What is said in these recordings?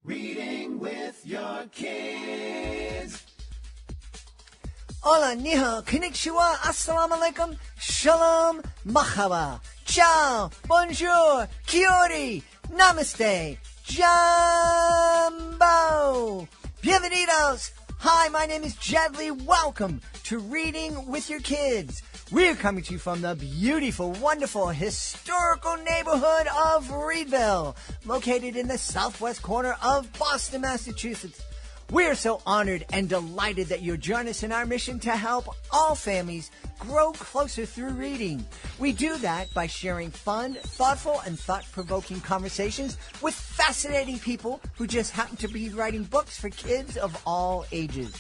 Reading with your kids. Hola, niha, konnichiwa, assalamu alaikum, shalom, mahaba, ciao, bonjour, kiori, namaste, jambo, bienvenidos. Hi, my name is Jedley. Welcome to Reading with Your Kids. We're coming to you from the beautiful, wonderful, historical neighborhood of Reedville, located in the southwest corner of Boston, Massachusetts. We're so honored and delighted that you'll join us in our mission to help all families grow closer through reading. We do that by sharing fun, thoughtful, and thought-provoking conversations with fascinating people who just happen to be writing books for kids of all ages.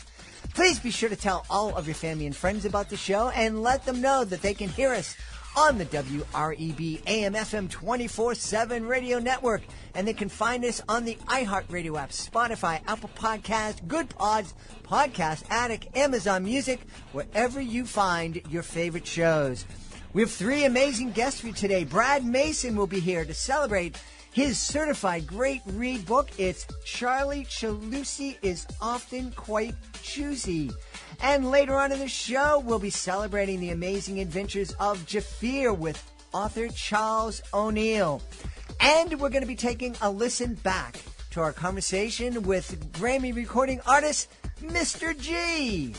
Please be sure to tell all of your family and friends about the show and let them know that they can hear us on the WREB AM/FM 24/7 radio network. And they can find us on the iHeartRadio app, Spotify, Apple Podcasts, Good Pods, Podcast Addict, Amazon Music, wherever you find your favorite shows. We have three amazing guests for you today. Brad Mason will be here to celebrate his certified great read book. It's Chaloosy is Often Quite Choosy. And later on in the show, we'll be celebrating the amazing adventures of Jafir with author Charles O'Neill. And we're going to be taking a listen back to our conversation with Grammy recording artist Mr. G.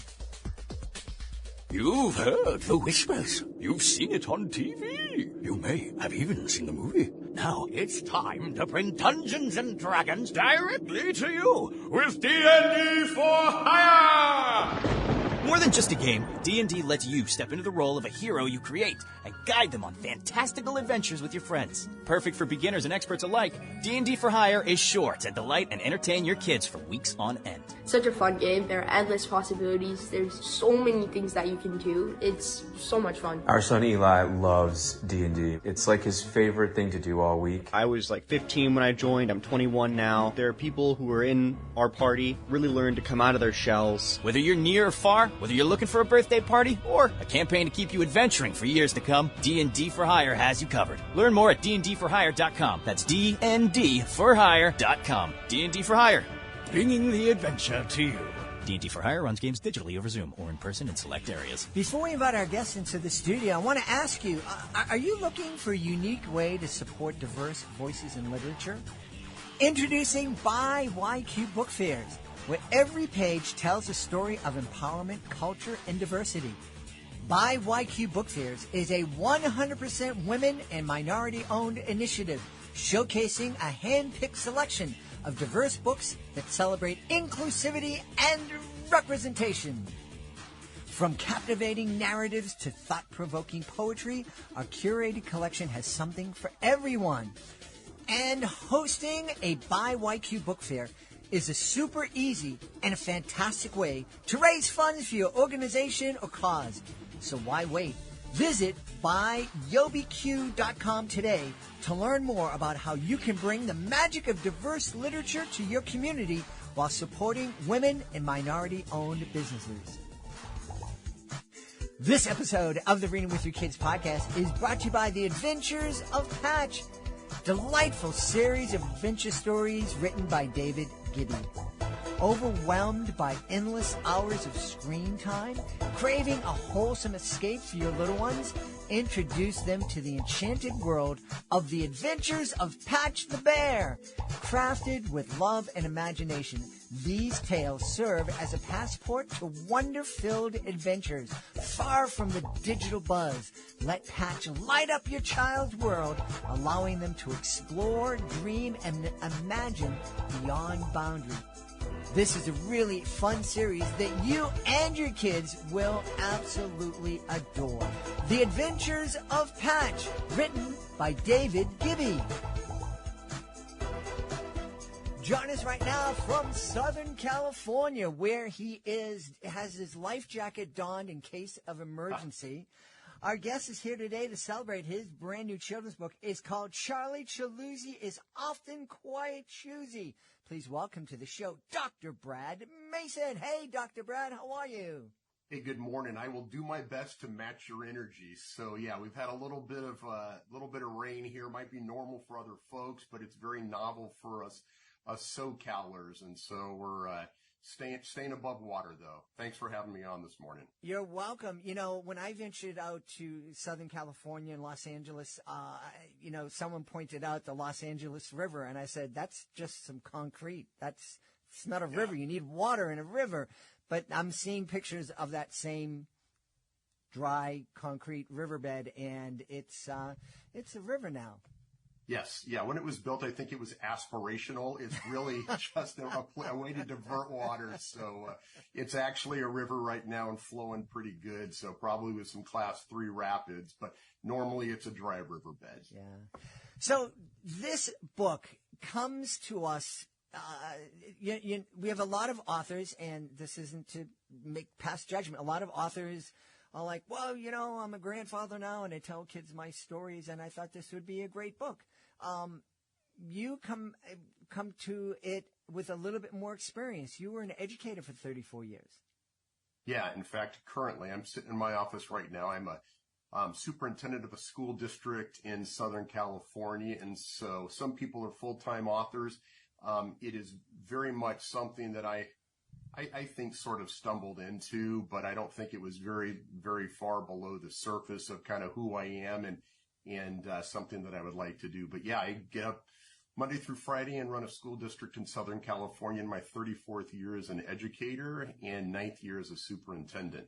You've heard the whispers. You've seen it on TV. You may have even seen the movie. Now it's time to bring Dungeons and Dragons directly to you with D&D for Hire! More than just a game, D&D lets you step into the role of a hero you create and guide them on fantastical adventures with your friends. Perfect for beginners and experts alike, D&D for Hire is sure to delight and entertain your kids for weeks on end. Such a fun game. There are endless possibilities. There's so many things that you can do. It's so much fun. Our son Eli loves D&D. It's like his favorite thing to do all week. I was like 15 when I joined. I'm 21 now. There are people who are in our party, really learn to come out of their shells. Whether you're near or far, whether you're looking for a birthday party or a campaign to keep you adventuring for years to come, D&D for Hire has you covered. Learn more at dndforhire.com. That's dndforhire.com. D&D for Hire, bringing the adventure to you. D&D for Hire runs games digitally over Zoom or in person in select areas. Before we invite our guests into the studio, I want to ask you, are you looking for a unique way to support diverse voices in literature? Introducing By YQ Book Fairs, where every page tells a story of empowerment, culture, and diversity. By YQ Book Fairs is a 100% women and minority-owned initiative showcasing a hand-picked selection of diverse books that celebrate inclusivity and representation. From captivating narratives to thought-provoking poetry, our curated collection has something for everyone. And hosting a By YQ Book Fair is a super easy and a fantastic way to raise funds for your organization or cause. So why wait? Visit buyobq.com today to learn more about how you can bring the magic of diverse literature to your community while supporting women and minority-owned businesses. This episode of the Reading with Your Kids podcast is brought to you by the Adventures of Patch, delightful series of adventure stories written by David Gibby. Overwhelmed by endless hours of screen time, craving a wholesome escape for your little ones, introduce them to the enchanted world of the Adventures of Patch the Bear. Crafted with love and imagination, these tales serve as a passport to wonder-filled adventures far from the digital buzz. Let Patch light up your child's world, allowing them to explore, dream, and imagine beyond boundaries. This is a really fun series that you and your kids will absolutely adore. The Adventures of Patch, written by David Gibby. Join us right now from Southern California, where he has his life jacket donned in case of emergency. Our guest is here today to celebrate his brand new children's book. It's called Chaloosy is Often Quite Choosy. Please welcome to the show, Dr. Brad Mason. Hey, Dr. Brad, how are you? Hey, good morning. I will do my best to match your energy. So yeah, we've had a little bit of rain here. Might be normal for other folks, but it's very novel for us. us SoCalers. And so we're, staying above water though. Thanks for having me on this morning. You're welcome. You know, when I ventured out to Southern California and Los Angeles, someone pointed out the Los Angeles River, and I said, that's just some concrete. It's not a river. You need water in a river. But I'm seeing pictures of that same dry concrete riverbed, and it's a river now. Yes. Yeah. When it was built, I think it was aspirational. It's really just a way to divert water. So it's actually a river right now and flowing pretty good. So probably with some class 3 rapids, but normally it's a dry riverbed. Yeah. So this book comes to us. We have a lot of authors, and this isn't to make past judgment. A lot of authors are like, well, I'm a grandfather now, and I tell kids my stories, and I thought this would be a great book. You come to it with a little bit more experience. You were an educator for 34 years. Yeah. In fact, currently I'm sitting in my office right now. I'm a superintendent of a school district in Southern California. And so some people are full-time authors. It is very much something that I think sort of stumbled into, but I don't think it was very, very far below the surface of kind of who I am and something that I would like to do. But yeah, I get up Monday through Friday and run a school district in Southern California in my 34th year as an educator and 9th year as a superintendent.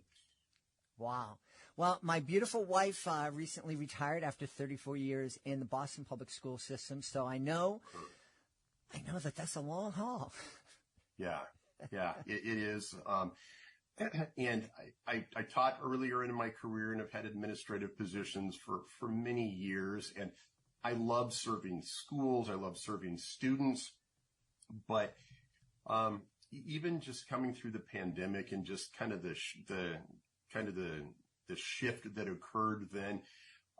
Wow. Well, my beautiful wife recently retired after 34 years in the Boston public school system, so I know that that's a long haul. Yeah, it is. And I taught earlier in my career and have had administrative positions for many years. And I love serving schools. I love serving students. But even just coming through the pandemic and just kind of the shift that occurred then,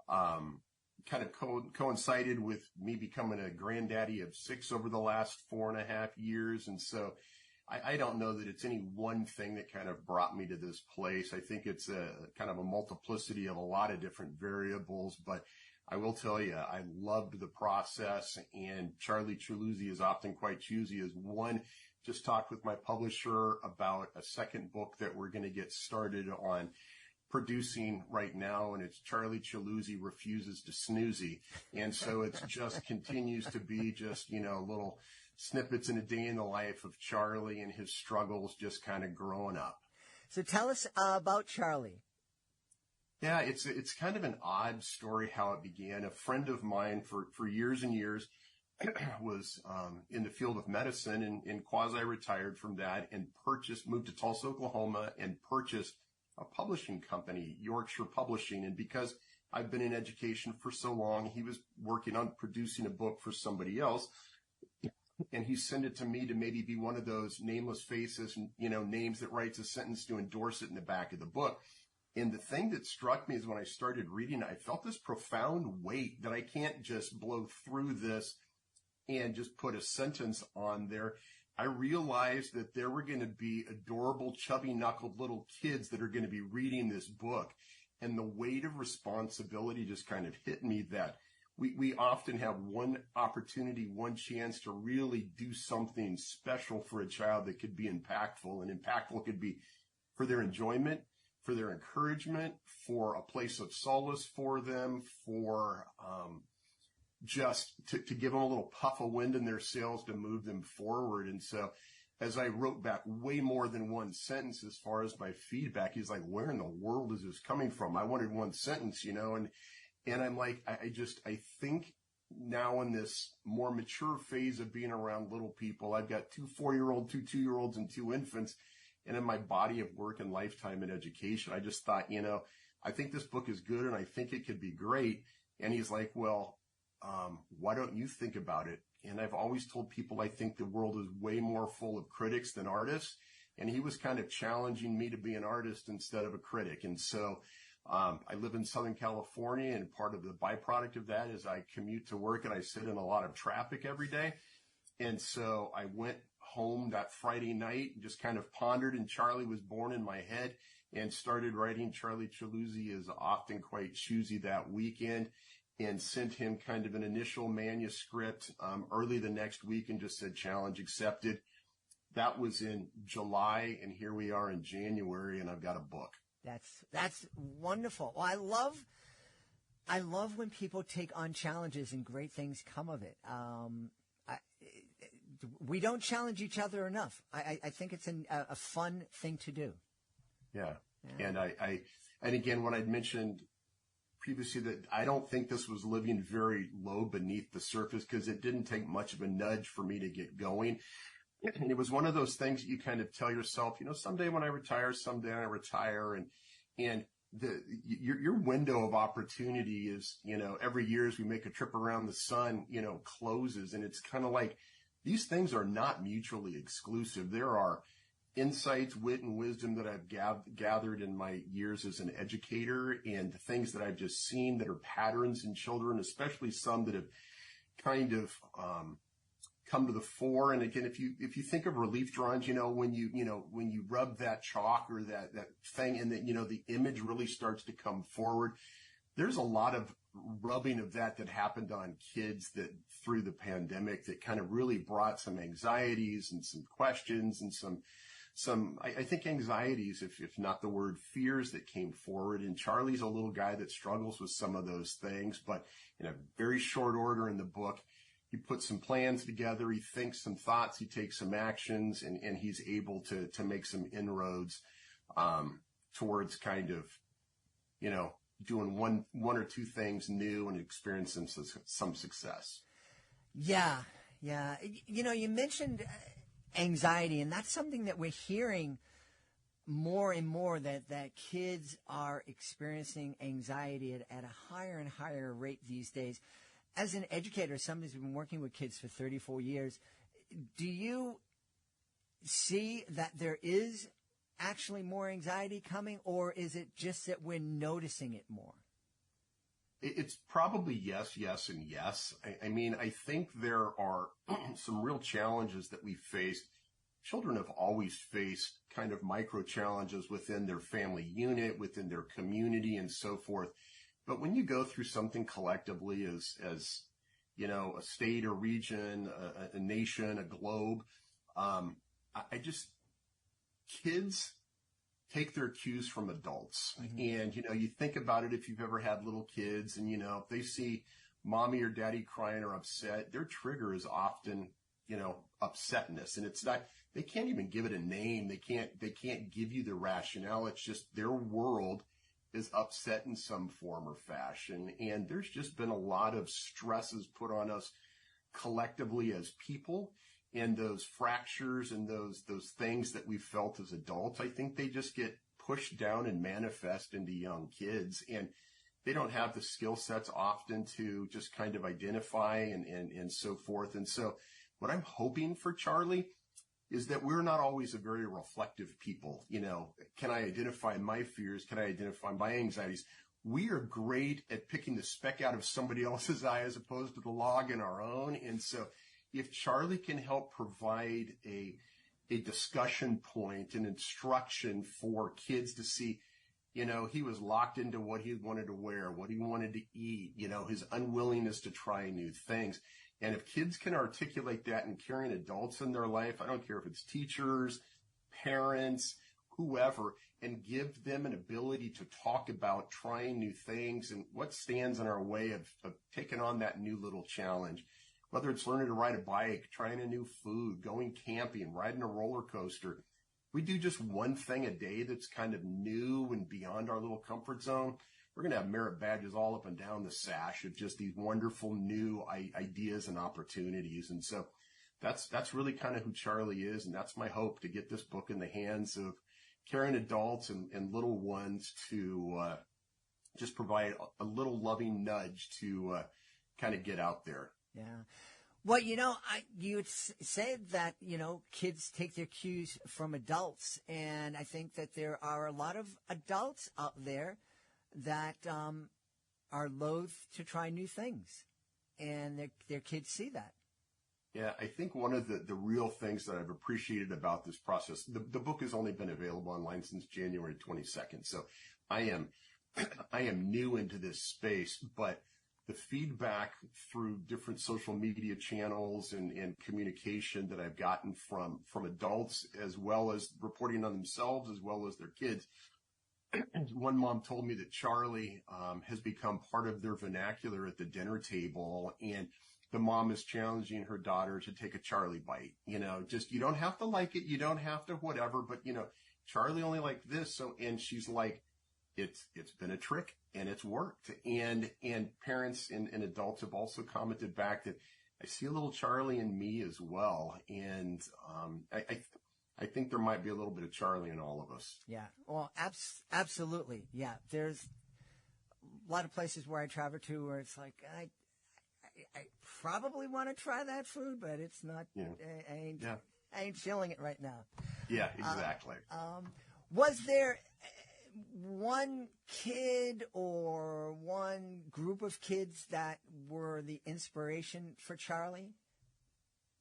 kind of coincided with me becoming a granddaddy of 6 over the last 4.5 years. And so I don't know that it's any one thing that kind of brought me to this place. I think it's a kind of a multiplicity of a lot of different variables, but I will tell you, I loved the process, and Chaloosy is Often Quite Choosy is one. Just talked with my publisher about a second book that we're going to get started on producing right now, and it's Chaloosy Refuses to Snoozy. And so it just continues to be just, little snippets in a day in the life of Charlie and his struggles just kind of growing up. So tell us about Charlie. Yeah, it's kind of an odd story how it began. A friend of mine for years and years was in the field of medicine and quasi-retired from that and moved to Tulsa, Oklahoma, and purchased a publishing company, Yorkshire Publishing. And because I've been in education for so long, he was working on producing a book for somebody else. And he sent it to me to maybe be one of those nameless faces, names that writes a sentence to endorse it in the back of the book. And the thing that struck me is when I started reading it, I felt this profound weight that I can't just blow through this and just put a sentence on there. I realized that there were going to be adorable, chubby-knuckled little kids that are going to be reading this book. And the weight of responsibility just kind of hit me that we often have one opportunity, one chance to really do something special for a child that could be impactful. And impactful could be for their enjoyment, for their encouragement, for a place of solace for them, for just to give them a little puff of wind in their sails to move them forward. And so as I wrote back way more than one sentence as far as my feedback, he's like, where in the world is this coming from? I wanted one sentence, and I'm like, I think now in this more mature phase of being around little people, I've got 2 4-year-olds, 2 2-year-olds, and 2 infants. And in my body of work and lifetime in education, I just thought, I think this book is good and I think it could be great. And he's like, well, why don't you think about it? And I've always told people I think the world is way more full of critics than artists. And he was kind of challenging me to be an artist instead of a critic. And so I live in Southern California, and part of the byproduct of that is I commute to work and I sit in a lot of traffic every day. And so I went home that Friday night and just kind of pondered, and Charlie was born in my head, and started writing Chaloosy is Often Quite Choosy that weekend. and sent him kind of an initial manuscript early the next week and just said challenge accepted. That was in July, and here we are in January, and I've got a book. That's wonderful. Well, I love when people take on challenges and great things come of it. We don't challenge each other enough. I think it's a fun thing to do. Yeah. And and again, when I'd mentioned previously that I don't think this was living very low beneath the surface because it didn't take much of a nudge for me to get going. And it was one of those things that you kind of tell yourself, someday when I retire, and your window of opportunity is, every year as we make a trip around the sun, closes. And it's kind of like these things are not mutually exclusive. There are insights, wit, and wisdom that I've gathered in my years as an educator, and the things that I've just seen that are patterns in children, especially some that have kind of come to the fore. And again, if you think of relief drawings, when you rub that chalk or that thing, and that the image really starts to come forward, there's a lot of rubbing of that happened on kids that through the pandemic that kind of really brought some anxieties and some questions and some I think anxieties, if not the word fears, that came forward. And Charlie's a little guy that struggles with some of those things, but in a very short order in the book, he puts some plans together, he thinks some thoughts, he takes some actions, and he's able to make some inroads towards kind of, doing one or two things new and experiencing some success. Yeah. You mentioned anxiety, and that's something that we're hearing more and more, that kids are experiencing anxiety at a higher and higher rate these days. As an educator, somebody who's been working with kids for 34 years, do you see that there is actually more anxiety coming, or is it just that we're noticing it more? It's probably yes, and yes. I mean, I think there are some real challenges that we face. Children have always faced kind of micro challenges within their family unit, within their community, and so forth. But when you go through something collectively as a state, a region, a nation, a globe, kids take their cues from adults. Mm-hmm. And, you think about it, if you've ever had little kids and, if they see mommy or daddy crying or upset, their trigger is often, upsetness. And it's not, they can't even give it a name. They can't give you the rationale. It's just their world is upset in some form or fashion. And there's just been a lot of stresses put on us collectively as people. And those fractures and those things that we felt as adults, I think they just get pushed down and manifest into young kids. And they don't have the skill sets often to just kind of identify and so forth. And so what I'm hoping for Charlie is that we're not always a very reflective people. Can I identify my fears? Can I identify my anxieties? We are great at picking the speck out of somebody else's eye as opposed to the log in our own. And so if Charlie can help provide a discussion point, an instruction for kids to see, he was locked into what he wanted to wear, what he wanted to eat, his unwillingness to try new things. And if kids can articulate that and carrying adults in their life, I don't care if it's teachers, parents, whoever, and give them an ability to talk about trying new things and what stands in our way of taking on that new little challenge. Whether it's learning to ride a bike, trying a new food, going camping, riding a roller coaster. We do just one thing a day that's kind of new and beyond our little comfort zone. We're going to have merit badges all up and down the sash of just these wonderful new ideas and opportunities. And so that's really kind of who Charlie is. And that's my hope, to get this book in the hands of caring adults and little ones to just provide a little loving nudge to kind of get out there. Yeah. Well, you had said that, kids take their cues from adults. And I think that there are a lot of adults out there that are loath to try new things. And their kids see that. Yeah, I think one of the real things that I've appreciated about this process, the book has only been available online since January 22nd. So I am new into this space, but the feedback through different social media channels and communication that I've gotten from adults, as well as reporting on themselves, as well as their kids. One mom told me that Charlie has become part of their vernacular at the dinner table, and the mom is challenging her daughter to take a Charlie bite. Just, you don't have to like it, you don't have to whatever, but Charlie only liked this. So, and she's like, it's been a trick and it's worked. And parents and adults have also commented back that I see a little Charlie in me as well. And I think there might be a little bit of Charlie in all of us. Yeah. Well, absolutely. Yeah. There's a lot of places where I travel to where it's like, I probably want to try that food, but it's not, I ain't feeling it right now. Yeah, exactly. Was there one kid or one group of kids that were the inspiration for Charlie?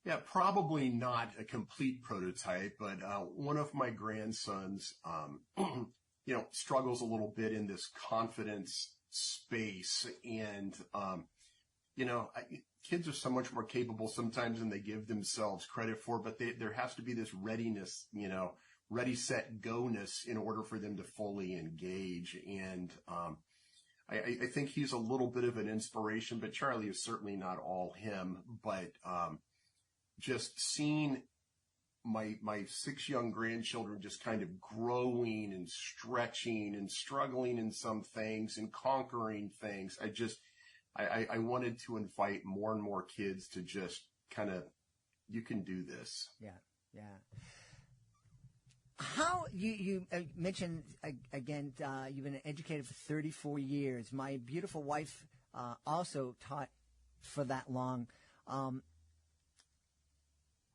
Yeah, probably not a complete prototype, but one of my grandsons, struggles a little bit in this confidence space. And, kids are so much more capable sometimes than they give themselves credit for, but there has to be this readiness, ready, set, go-ness in order for them to fully engage. And I think he's a little bit of an inspiration, but Charlie is certainly not all him. But just seeing my 6 young grandchildren just kind of growing and stretching and struggling in some things and conquering things, I wanted to invite more and more kids to just kind of, you can do this. Yeah, yeah. How you mentioned again, you've been an educator for 34 years. My beautiful wife also taught for that long.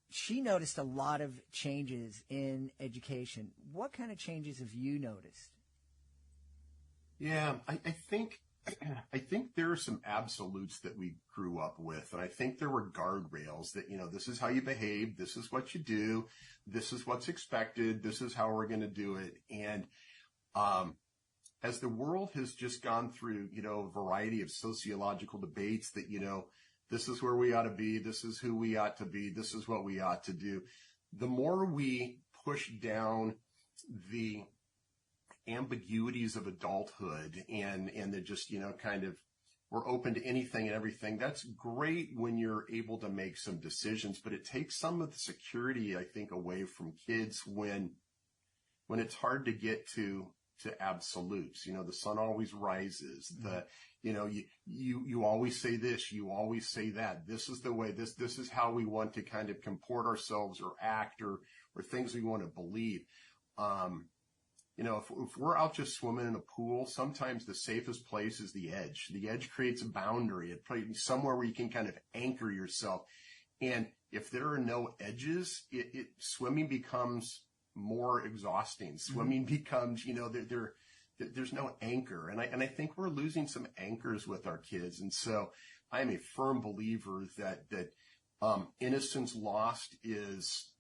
She noticed a lot of changes in education. What kind of changes have you noticed? Yeah, I think there are some absolutes that we grew up with, and I think there were guardrails that, this is how you behave, this is what you do, this is what's expected, this is how we're going to do it. And as the world has just gone through, a variety of sociological debates that, this is where we ought to be, this is who we ought to be, this is what we ought to do, the more we push down the ambiguities of adulthood and the just, kind of, we're open to anything and everything. That's great when you're able to make some decisions, but it takes some of the security, I think, away from kids when it's hard to get to absolutes. The sun always rises. You always say this, you always say that. This is the way, this is how we want to kind of comport ourselves or act or things we want to believe. If we're out just swimming in a pool, sometimes the safest place is the edge. The edge creates a boundary. It creates somewhere where you can kind of anchor yourself. And if there are no edges, swimming becomes more exhausting. Swimming becomes, there's no anchor. And I think we're losing some anchors with our kids. And so I am a firm believer that innocence lost is,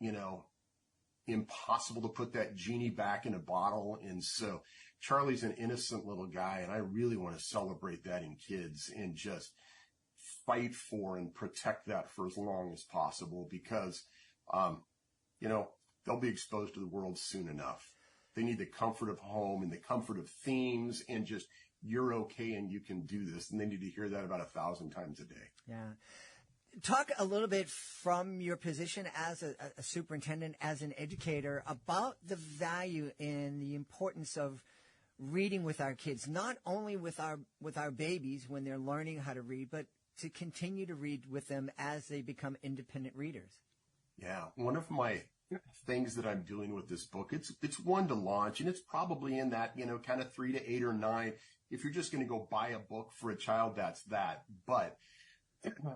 impossible to put that genie back in a bottle. And so Charlie's an innocent little guy, and I really want to celebrate that in kids and just fight for and protect that for as long as possible because, they'll be exposed to the world soon enough. They need the comfort of home and the comfort of themes and just, you're okay and you can do this. And they need to hear that about 1,000 times a day. Yeah. Talk a little bit from your position as a superintendent, as an educator, about the value and the importance of reading with our kids, not only with our babies when they're learning how to read, but to continue to read with them as they become independent readers. Yeah. One of my things that I'm doing with this book, it's one to launch, and it's probably in that, kind of 3 to 8 or 9. If you're just going to go buy a book for a child, that's that. But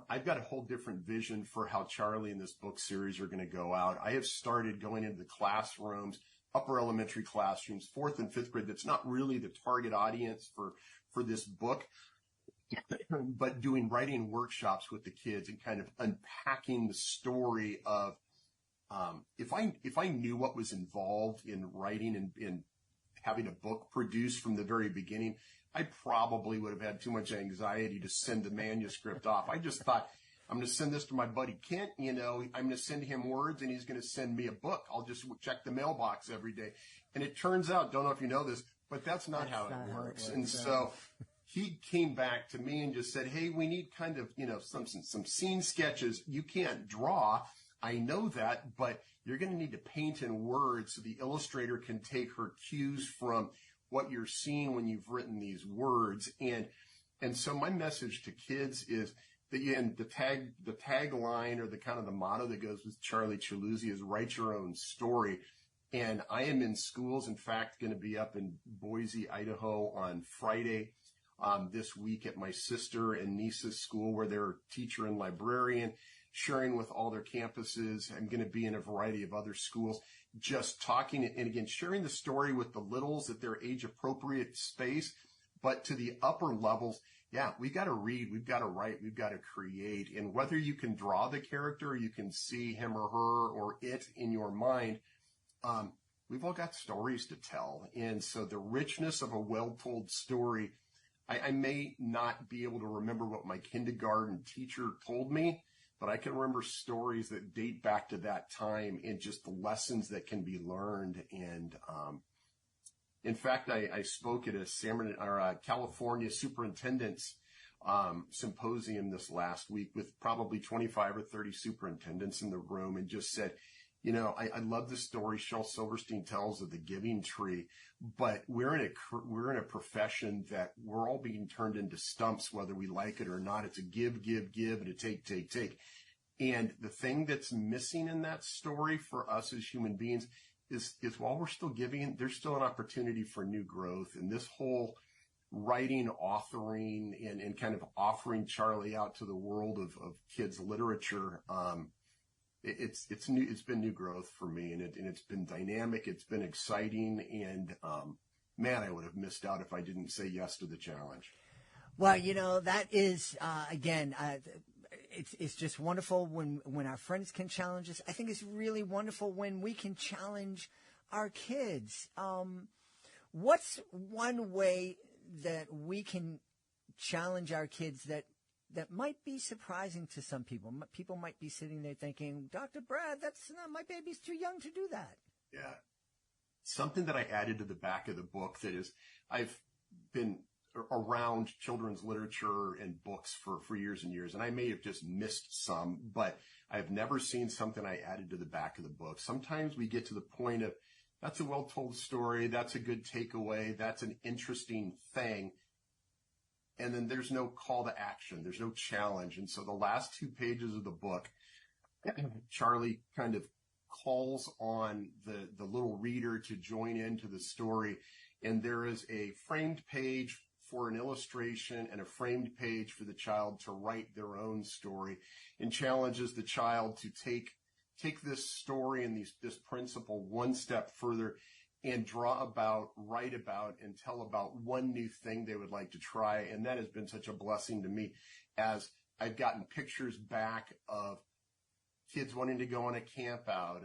I've got a whole different vision for how Charlie and this book series are going to go out. I have started going into the classrooms, upper elementary classrooms, 4th and 5th grade. That's not really the target audience for this book, but doing writing workshops with the kids and kind of unpacking the story of, if I knew what was involved in writing and having a book produced from the very beginning, I probably would have had too much anxiety to send the manuscript off. I just thought, I'm going to send this to my buddy Kent, I'm going to send him words and he's going to send me a book. I'll just check the mailbox every day. And it turns out, don't know if you know this, but that's not how it works. And so he came back to me and just said, hey, we need kind of, some scene sketches. You can't draw. I know that, but you're going to need to paint in words so the illustrator can take her cues from what you're seeing when you've written these words. And so my message to kids is that the tagline or the kind of the motto that goes with Charlie Chaloosy is write your own story. And I am in schools, in fact, going to be up in Boise, Idaho on Friday this week at my sister and niece's school where they're teacher and librarian, sharing with all their campuses. I'm going to be in a variety of other schools, just talking and again, sharing the story with the littles at their age appropriate space. But to the upper levels, yeah, we got to read, we've got to write, we've got to create. And whether you can draw the character, or you can see him or her or it in your mind, we've all got stories to tell. And so the richness of a well-told story, I may not be able to remember what my kindergarten teacher told me, but I can remember stories that date back to that time and just the lessons that can be learned. And in fact, I spoke at a California superintendent's symposium this last week with probably 25 or 30 superintendents in the room and just said, I love the story Shel Silverstein tells of the giving tree, but we're in a profession that we're all being turned into stumps, whether we like it or not. It's a give, give, give, and a take, take, take. And the thing that's missing in that story for us as human beings is while we're still giving, there's still an opportunity for new growth. And this whole writing, authoring, and kind of offering Charlie out to the world of kids' literature, it's new. It's been new growth for me, and it's been dynamic. It's been exciting, and man, I would have missed out if I didn't say yes to the challenge. Well, that is again, it's just wonderful when our friends can challenge us. I think it's really wonderful when we can challenge our kids. What's one way that we can challenge our kids that might be surprising to some people? People might be sitting there thinking, Dr. Brad, my baby's too young to do that. Yeah. Something that I added to the back of the book that is, I've been around children's literature and books for years and years, and I may have just missed some, but I've never seen something I added to the back of the book. Sometimes we get to the point of, that's a well-told story, that's a good takeaway, that's an interesting thing, and then there's no call to action, there's no challenge. And so the last 2 pages of the book, Charlie kind of calls on the little reader to join into the story, and there is a framed page for an illustration and a framed page for the child to write their own story, and challenges the child to take this story and this principle one step further and draw about, write about, and tell about one new thing they would like to try. And that has been such a blessing to me as I've gotten pictures back of kids wanting to go on a camp out,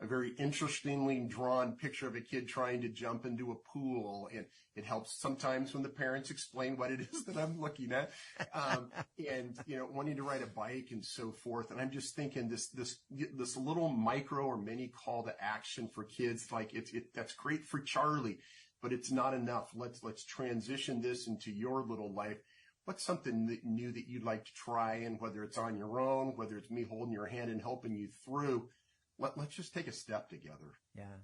a very interestingly drawn picture of a kid trying to jump into a pool. And it helps sometimes when the parents explain what it is that I'm looking at, and, wanting to ride a bike and so forth. And I'm just thinking this little micro or mini call to action for kids, like that's great for Charlie, but it's not enough. Let's transition this into your little life. What's something new that you'd like to try? And whether it's on your own, whether it's me holding your hand and helping you through, let's just take a step together. Yeah.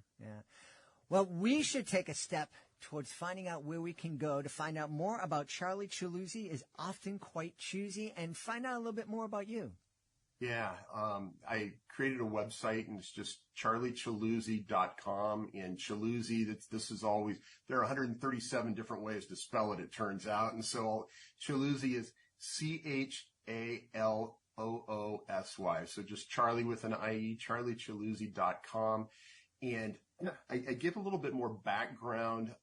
Well, we should take a step towards finding out where we can go to find out more about Charlie Chaloosy is Often Quite Choosy, and find out a little bit more about you. Yeah, I created a website, and it's just charliechaloosy.com. And Chaloosy, this is always, there are 137 different ways to spell it, it turns out. And so Chaloosy is CHALOOSY. So just Charlie with an IE, charliechaloosy.com. And I give a little bit more background.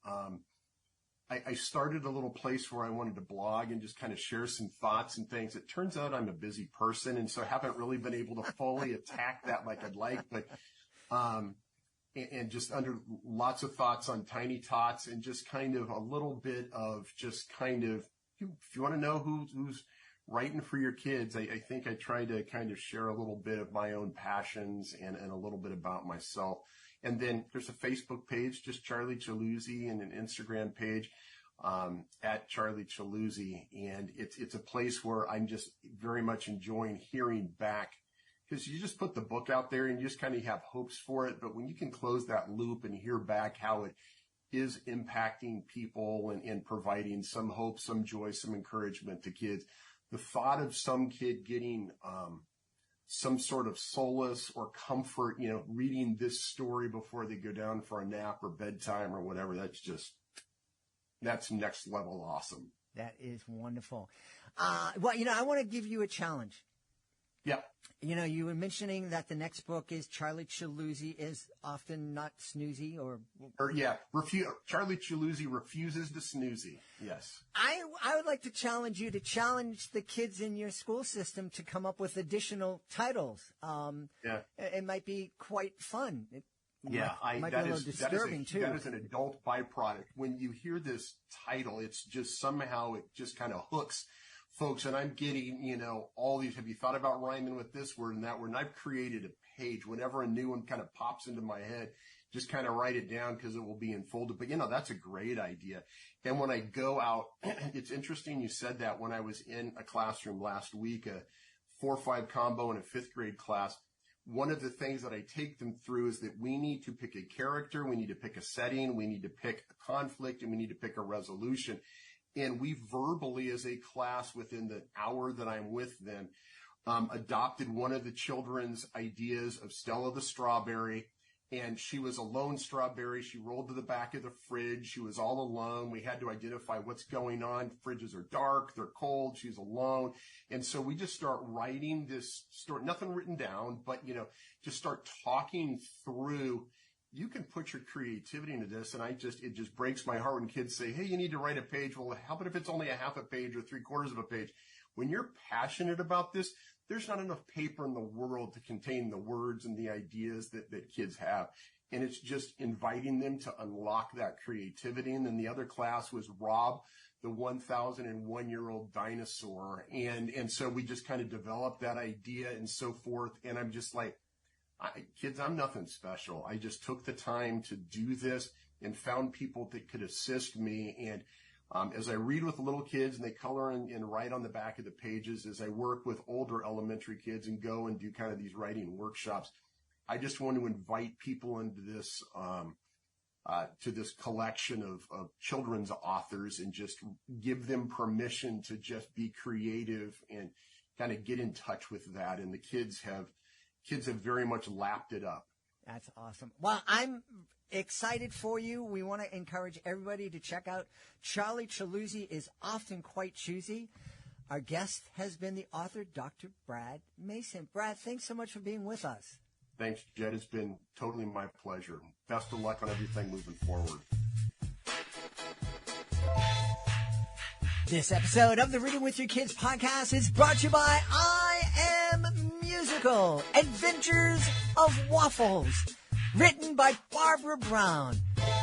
I started a little place where I wanted to blog and just kind of share some thoughts and things. It turns out I'm a busy person, and so I haven't really been able to fully attack that like I'd like. But and just under lots of thoughts on tiny tots, and just kind of a little bit of just kind of, if you want to know who's writing for your kids, I think I try to kind of share a little bit of my own passions and a little bit about myself. And then there's a Facebook page, just Charlie Chaloosy, and an Instagram page at Charlie Chaloosy. And it's a place where I'm just very much enjoying hearing back, because you just put the book out there and you just kind of have hopes for it. But when you can close that loop and hear back how it is impacting people and providing some hope, some joy, some encouragement to kids, the thought of some kid getting some sort of solace or comfort, reading this story before they go down for a nap or bedtime or whatever, that's next level awesome. That is wonderful. Well, I want to give you a challenge. Yeah. You were mentioning that the next book is Charlie Chaloosy is Often Not Snoozy, Charlie Chaloosy Refuses to Snoozy. Yes. I would like to challenge you to challenge the kids in your school system to come up with additional titles. It might be quite fun. It might be a little disturbing too. That is an adult byproduct. When you hear this title, it's just somehow it just kind of hooks folks, and I'm getting, all these, have you thought about rhyming with this word and that word? And I've created a page. Whenever a new one kind of pops into my head, just kind of write it down because it will be enfolded. But, that's a great idea. And when I go out, it's interesting you said that. When I was in a classroom last week, a 4-5 combo in a 5th grade class, one of the things that I take them through is that we need to pick a character, we need to pick a setting, we need to pick a conflict, and we need to pick a resolution. And we verbally, as a class, within the hour that I'm with them, adopted one of the children's ideas of Stella the strawberry. And she was a lone strawberry. She rolled to the back of the fridge. She was all alone. We had to identify what's going on. Fridges are dark. They're cold. She's alone. And so we just start writing this story, nothing written down, but, just start talking through. You can put your creativity into this, and it just breaks my heart when kids say, hey, you need to write a page. Well, how about if it's only a half a page or 3/4 of a page? When you're passionate about this, there's not enough paper in the world to contain the words and the ideas that kids have. And it's just inviting them to unlock that creativity. And then the other class was Rob, the 1,001-year-old dinosaur. And so we just kind of developed that idea and so forth. And I'm just like, kids, I'm nothing special. I just took the time to do this and found people that could assist me. And as I read with the little kids and they color and write on the back of the pages, as I work with older elementary kids and go and do kind of these writing workshops, I just want to invite people into this, to this collection of children's authors, and just give them permission to just be creative and kind of get in touch with that. And the kids have very much lapped it up. That's awesome. Well, I'm excited for you. We want to encourage everybody to check out Charlie Chaloosy is Often Quite Choosy. Our guest has been the author, Dr. Brad Mason. Brad, thanks so much for being with us. Thanks, Jed. It's been totally my pleasure. Best of luck on everything moving forward. This episode of the Reading with Your Kids podcast is brought to you by I Am Musical, Adventures of Waffles, written by Barbara Brown.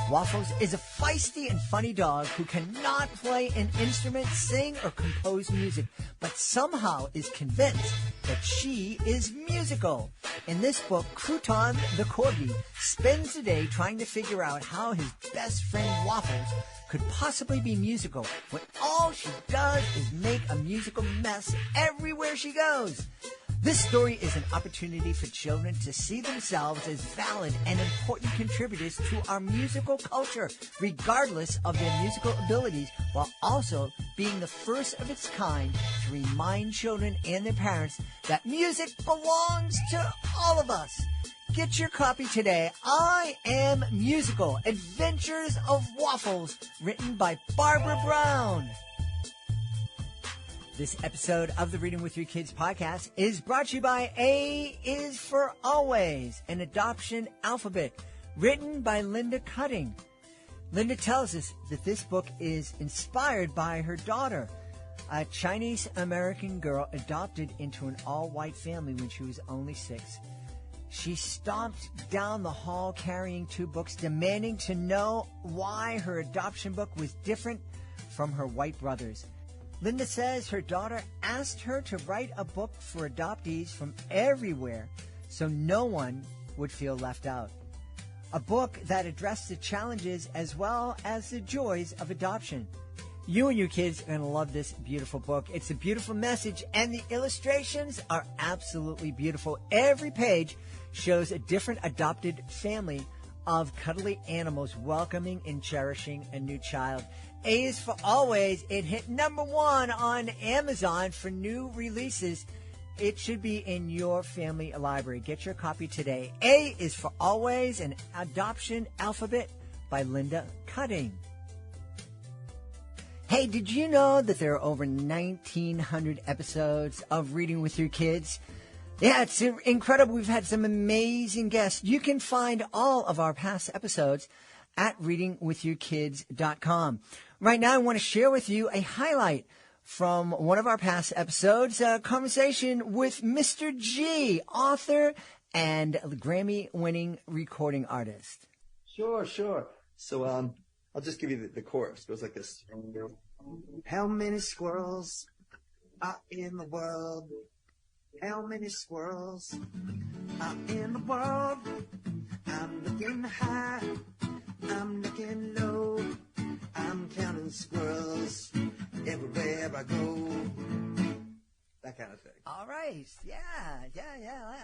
Waffles is a feisty and funny dog who cannot play an instrument, sing, or compose music, but somehow is convinced that she is musical. In this book, Crouton the Corgi spends the day trying to figure out how his best friend Waffles could possibly be musical when all she does is make a musical mess everywhere she goes. This story is an opportunity for children to see themselves as valid and important contributors to our musical culture, regardless of their musical abilities, while also being the first of its kind to remind children and their parents that music belongs to all of us. Get your copy today. I Am Musical, Adventures of Waffles, written by Barbara Brown. This episode of the Reading with Your Kids podcast is brought to you by A is for Always, an adoption alphabet, written by Linda Cutting. Linda tells us that this book is inspired by her daughter, a Chinese-American girl adopted into an all-white family when she was only 6. She stomped down the hall carrying 2 books, demanding to know why her adoption book was different from her white brother's. Linda says her daughter asked her to write a book for adoptees from everywhere so no one would feel left out. A book that addressed the challenges as well as the joys of adoption. You and your kids are going to love this beautiful book. It's a beautiful message, and the illustrations are absolutely beautiful. Every page shows a different adopted family of cuddly animals welcoming and cherishing a new child. A is for Always. It hit #1 on Amazon for new releases. It should be in your family library. Get your copy today. A is for Always, an adoption alphabet by Linda Cutting. Hey, did you know that there are over 1,900 episodes of Reading with Your Kids? Yeah, it's incredible. We've had some amazing guests. You can find all of our past episodes at readingwithyourkids.com. Right now, I want to share with you a highlight from one of our past episodes, a conversation with Mr. G, author and Grammy-winning recording artist. Sure. So, I'll just give you the chorus. It goes like this. How many squirrels are in the world? How many squirrels are in the world? I'm looking high, I'm looking low, I'm counting squirrels everywhere I go. That kind of thing. All right. Yeah.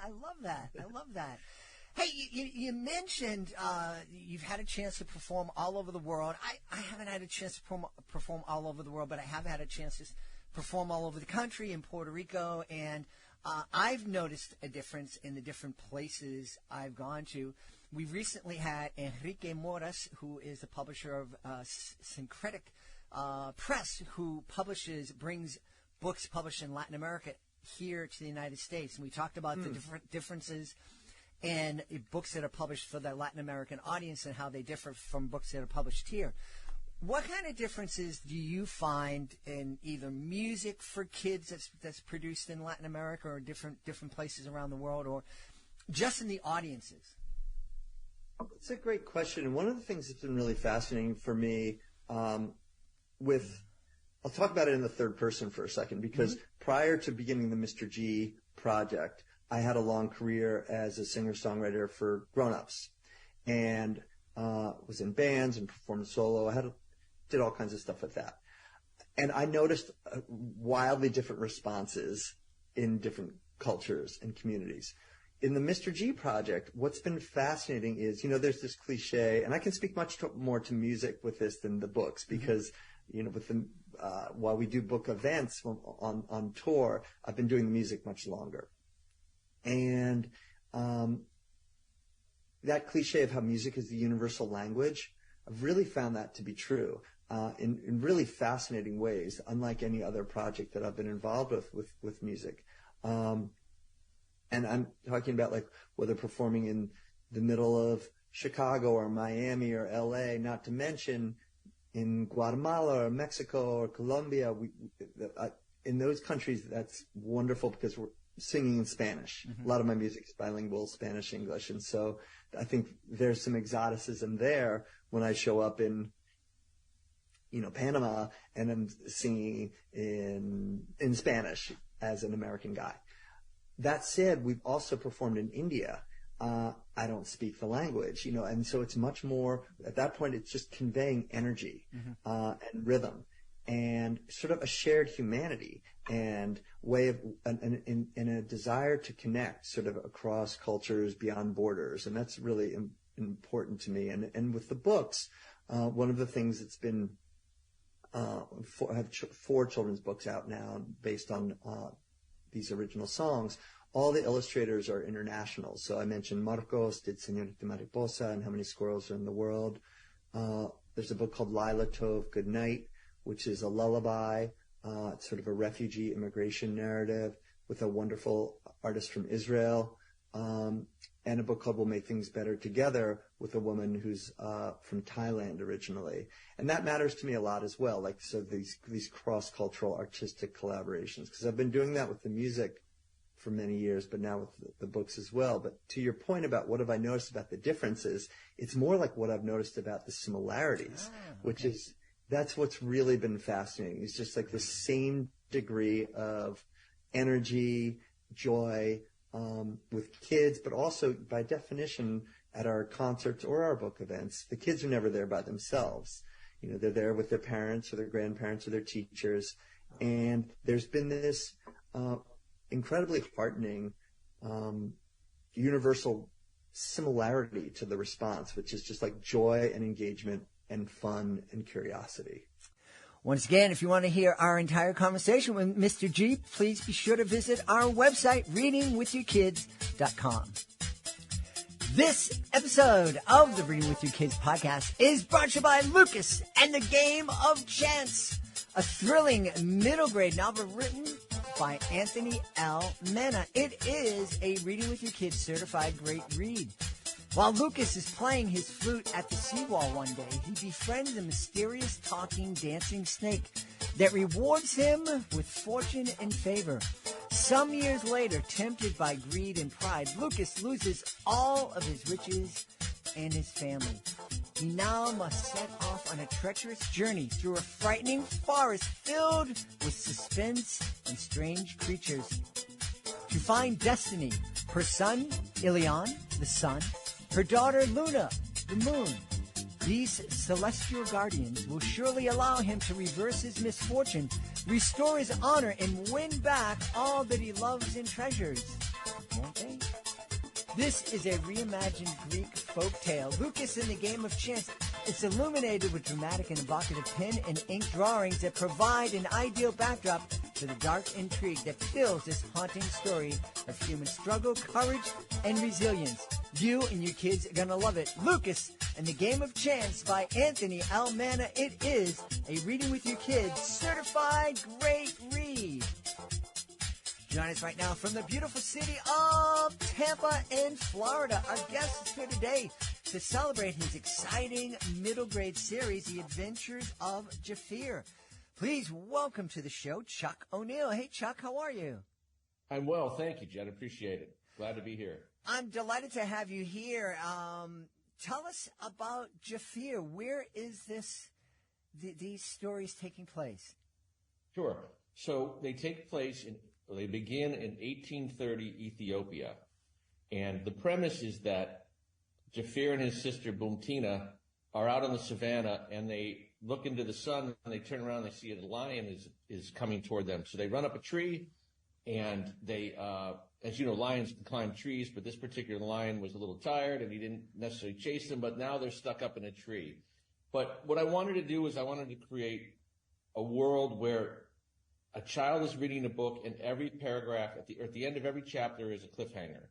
I love that. Hey, you mentioned you've had a chance to perform all over the world. I haven't had a chance to perform all over the world, but I have had a chance to perform all over the country in Puerto Rico, and I've noticed a difference in the different places I've gone to. We recently had Enrique Moras, who is the publisher of Syncretic Press, who brings books published in Latin America here to the United States. And we talked about the different differences in books that are published for the Latin American audience and how they differ from books that are published here. What kind of differences do you find in either music for kids that's produced in Latin America or different places around the world, or just in the audiences? It's a great question. And one of the things that's been really fascinating for me I'll talk about it in the third person for a second, because prior to beginning the Mr. G project, I had a long career as a singer-songwriter for grown-ups, and was in bands and performed solo. Did all kinds of stuff with that. And I noticed wildly different responses in different cultures and communities. In the Mr. G project, what's been fascinating is, there's this cliche, and I can speak much more to music with this than the books, because, while we do book events on tour, I've been doing the music much longer. And that cliche of how music is the universal language, I've really found that to be true in really fascinating ways, unlike any other project that I've been involved with music. And I'm talking about like whether performing in the middle of Chicago or Miami or LA, not to mention in Guatemala or Mexico or Colombia. In those countries, that's wonderful because we're singing in Spanish. A lot of my music is bilingual, Spanish, English. And so I think there's some exoticism there when I show up in, Panama and I'm singing in Spanish as an American guy. That said, we've also performed in India. I don't speak the language, and so it's much more, at that point, it's just conveying energy and rhythm and sort of a shared humanity and way of, and a desire to connect sort of across cultures beyond borders. And that's really important to me. And with the books, one of the things that's been, I have 4 children's books out now based on these original songs. All the illustrators are international. So I mentioned Marcos did Señorita Mariposa and How Many Squirrels Are in the World. There's a book called Lila Tov, Good Night, which is a lullaby. It's sort of a refugee immigration narrative with a wonderful artist from Israel. And a book called We'll Make Things Better Together with a woman who's from Thailand originally. And that matters to me a lot as well, these cross-cultural artistic collaborations, because I've been doing that with the music for many years, but now with the books as well. But to your point about what have I noticed about the differences, it's more like what I've noticed about the similarities, which is, that's what's really been fascinating. It's just like the same degree of energy, joy, with kids, but also by definition at our concerts or our book events, the kids are never there by themselves. You know, they're there with their parents or their grandparents or their teachers. And there's been this incredibly heartening universal similarity to the response, which is just like joy and engagement and fun and curiosity. Once again, if you want to hear our entire conversation with Mr. G, please be sure to visit our website, readingwithyourkids.com. This episode of the Reading With Your Kids podcast is brought to you by Lucas and the Game of Chance, a thrilling middle grade novel written by Anthony L. Mena. It is a Reading With Your Kids certified great read. While Lucas is playing his flute at the seawall one day, he befriends a mysterious talking dancing snake that rewards him with fortune and favor. Some years later, tempted by greed and pride, Lucas loses all of his riches and his family. He now must set off on a treacherous journey through a frightening forest filled with suspense and strange creatures. To find Destiny, her son, Ilion, the sun, her daughter, Luna, the moon. These celestial guardians will surely allow him to reverse his misfortune, restore his honor, and win back all that he loves and treasures. Won't they? This is a reimagined Greek folk tale, Lucas in the Game of Chance. It's illuminated with dramatic and evocative pen and ink drawings that provide an ideal backdrop to the dark intrigue that fills this haunting story of human struggle, courage, and resilience. You and your kids are going to love it. Lucas and the Game of Chance by Anthony L. Mena. It is a Reading With Your Kids certified great read. Join us right now from the beautiful city of Tampa in Florida. Our guest is here today to celebrate his exciting middle grade series, The Adventures of Jafir. Please welcome to the show, Chuck O'Neill. Hey, Chuck, how are you? I'm well, thank you, Jed. Appreciate it. Glad to be here. I'm delighted to have you here. Tell us about Jafir. Where is these stories taking place? Sure. So they begin in 1830 Ethiopia. And the premise is that Jafir and his sister Butina are out on the savannah, and they look into the sun, and they turn around and they see a lion is coming toward them. So they run up a tree, and they, as you know, lions can climb trees, but this particular lion was a little tired, and he didn't necessarily chase them, but now they're stuck up in a tree. But what I wanted to do is I wanted to create a world where a child is reading a book, and every paragraph at the end of every chapter is a cliffhanger.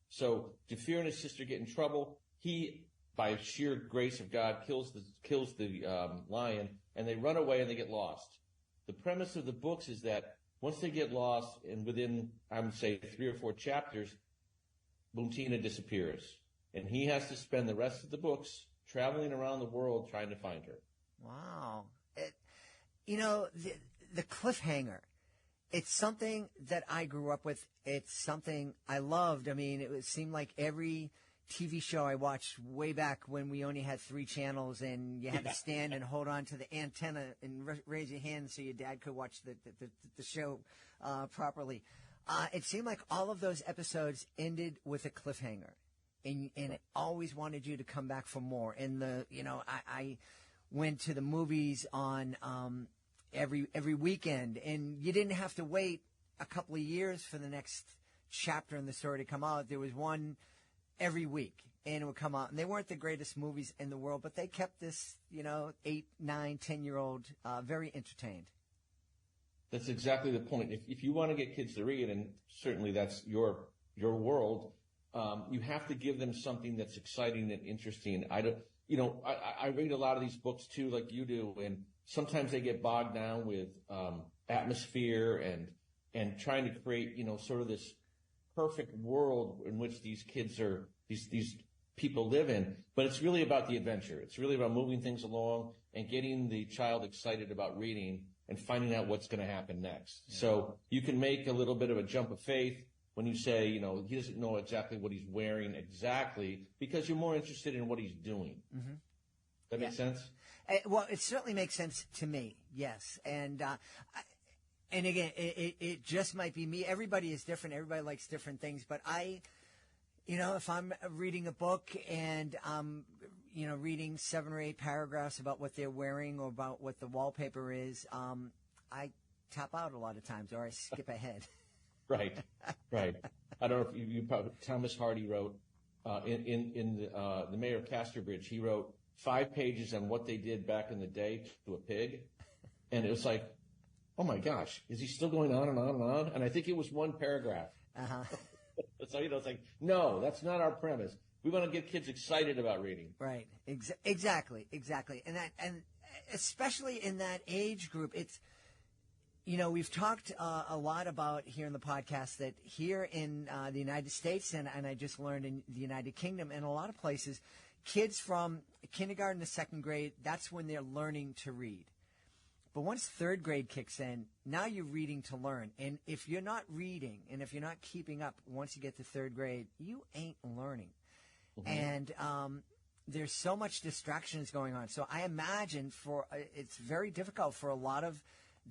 So Jafir and his sister get in trouble. He, by sheer grace of God, kills the lion, and they run away and they get lost. The premise of the books is that once they get lost, and within, I would say, 3 or 4 chapters, Butina disappears. And he has to spend the rest of the books traveling around the world trying to find her. Wow. The cliffhanger, it's something that I grew up with. It's something I loved. I mean, it seemed like every TV show I watched way back when we only had 3 channels, and you had to stand and hold on to the antenna and raise your hand so your dad could watch the show properly. It seemed like all of those episodes ended with a cliffhanger, and it always wanted you to come back for more. And I went to the movies on every weekend, and you didn't have to wait a couple of years for the next chapter in the story to come out. There was one every week, and it would come out. And they weren't the greatest movies in the world, but they kept this, 8, 9, 10-year-old very entertained. That's exactly the point. If you want to get kids to read, and certainly that's your world, you have to give them something that's exciting and interesting. I read a lot of these books too, like you do, and sometimes they get bogged down with atmosphere and trying to create, sort of this perfect world in which these kids are, these people live in. But it's really about the adventure. It's really about moving things along and getting the child excited about reading and finding out what's going to happen next. So you can make a little bit of a jump of faith, when you say, he doesn't know exactly what he's wearing exactly because you're more interested in what he's doing. Mm-hmm. That makes sense? Well, it certainly makes sense to me, yes. And again, it just might be me. Everybody is different. Everybody likes different things. But if I'm reading a book and I'm, reading 7 or 8 paragraphs about what they're wearing or about what the wallpaper is, I tap out a lot of times or I skip ahead. Right. I don't know if you probably, Thomas Hardy wrote, in the Mayor of Casterbridge, he wrote 5 pages on what they did back in the day to a pig. And it was like, oh my gosh, is he still going on and on and on? And I think it was 1 paragraph. Uh-huh. So, it's like, no, that's not our premise. We want to get kids excited about reading. Right. Exactly. And especially in that age group, it's, we've talked a lot about here in the podcast that here in the United States, and I just learned in the United Kingdom and a lot of places, kids from kindergarten to 2nd grade, that's when they're learning to read. But once 3rd grade kicks in, now you're reading to learn. And if you're not reading and if you're not keeping up once you get to 3rd grade, you ain't learning. Mm-hmm. And there's so much distractions going on. So I imagine it's very difficult for a lot of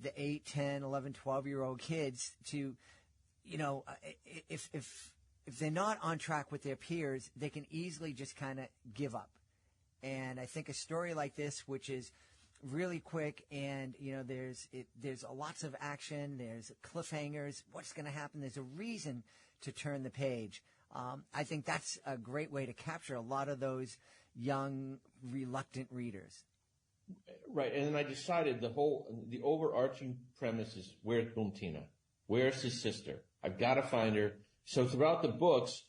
the 8, 10, 11, 12-year-old kids to, if they're not on track with their peers, they can easily just kind of give up. And I think a story like this, which is really quick and, there's lots of action, there's cliffhangers, what's going to happen, there's a reason to turn the page. I think that's a great way to capture a lot of those young, reluctant readers. Right, and then I decided the overarching premise is, where's Butina? Where's his sister? I've got to find her. So throughout the books,